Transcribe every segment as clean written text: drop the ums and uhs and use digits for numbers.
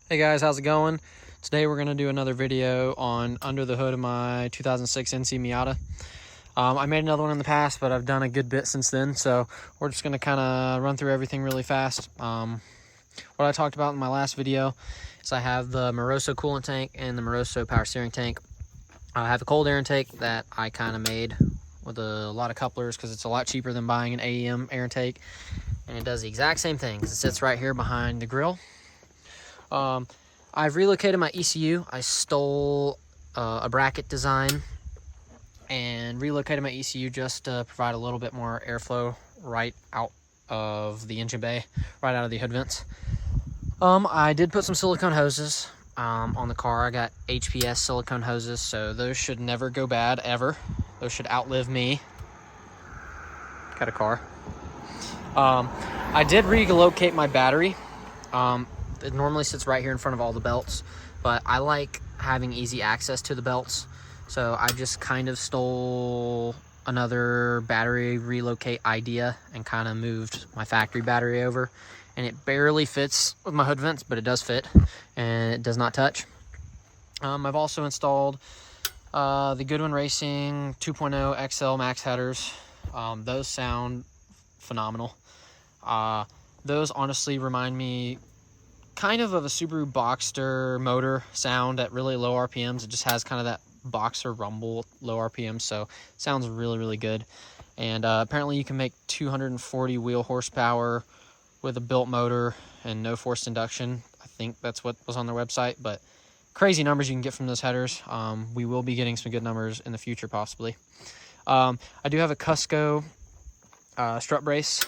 Hey guys, how's it going? Today we're going to do another video on under the hood of my 2006 NC Miata. I made another one in the past, but I've done a good bit since then, so we're just going to kind of run through everything really fast. What I talked about in my last video is I have the Moroso coolant tank and the Moroso power steering tank. I have a cold air intake that I kind of made with a lot of couplers because it's a lot cheaper than buying an AEM air intake, and it does the exact same thing. It sits right here behind the grill. I've relocated my ECU. I stole a bracket design and relocated my ECU just to provide a little bit more airflow right out of the engine bay, right out of the hood vents. I did put some silicone hoses on the car. I got HPS silicone hoses, so those should never go bad, ever. Those should outlive me. Got a car. I did relocate my battery. It normally sits right here in front of all the belts, but I like having easy access to the belts, so I just kind of stole another battery relocate idea and kind of moved my factory battery over, and it barely fits with my hood vents, but it does fit and it does not touch. I've also installed the Goodwin Racing 2.0 XL max headers. Those sound phenomenal. Those honestly remind me kind of a Subaru Boxster motor sound at really low RPMs. It just has kind of that Boxer rumble, low RPM, so it sounds really, really good. And apparently you can make 240 wheel horsepower with a built motor and no forced induction. I think that's what was on their website, but crazy numbers you can get from those headers. We will be getting some good numbers in the future, possibly. I do have a Cusco strut brace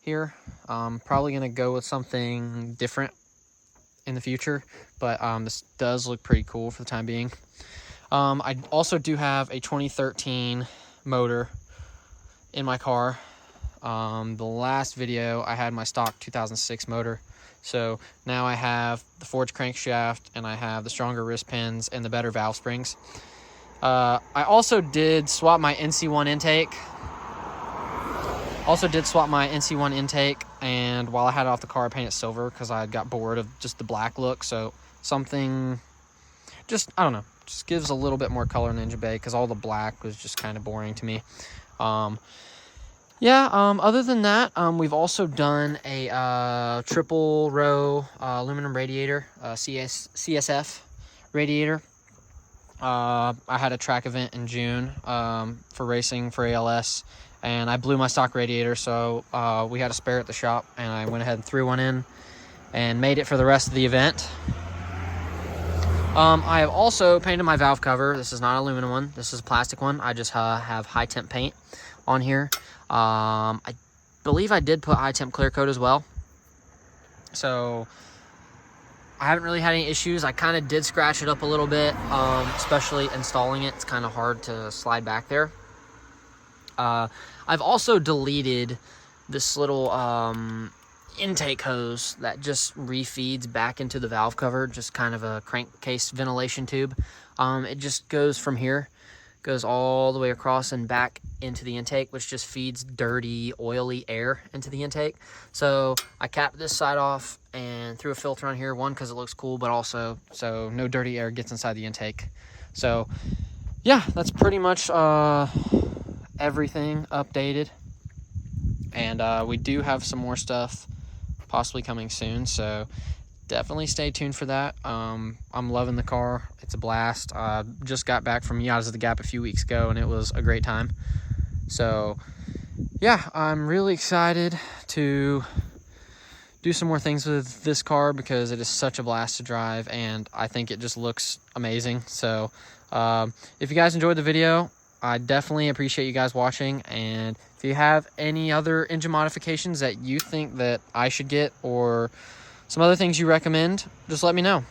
here. Probably going to go with something different in the future, but this does look pretty cool for the time being. I also do have a 2013 motor in my car. The last video I had my stock 2006 motor, so now I have the forged crankshaft and I have the stronger wrist pins and the better valve springs. I also did swap my NC1 intake. And while I had it off the car, I painted it silver because I got bored of just the black look. So something, I don't know, just gives a little bit more color in the engine bay because all the black was just kind of boring to me. Other than that, we've also done a triple row aluminum radiator, CSF radiator. I had a track event in June for racing for ALS, and I blew my stock radiator, so we had a spare at the shop, and I went ahead and threw one in and made it for the rest of the event. I have also painted my valve cover. This is not an aluminum one. This is a plastic one. I just have high temp paint on here. I believe I did put high temp clear coat as well. So I haven't really had any issues. I kind of did scratch it up a little bit, especially installing it. It's kind of hard to slide back there. I've also deleted this little intake hose that just refeeds back into the valve cover, just kind of a crankcase ventilation tube. It just goes from here, goes all the way across and back into the intake, which just feeds dirty, oily air into the intake. So I capped this side off and threw a filter on here, one because it looks cool, but also so no dirty air gets inside the intake. So yeah, that's pretty much everything updated, and we do have some more stuff possibly coming soon, so definitely stay tuned for that. I'm loving the car. It's a blast. Just got back from Yachts of the Gap a few weeks ago, and it was a great time. So yeah, I'm really excited to do some more things with this car because it is such a blast to drive, and I think it just looks amazing. So if you guys enjoyed the video, I definitely appreciate you guys watching, and if you have any other engine modifications that you think that I should get or some other things you recommend, just let me know.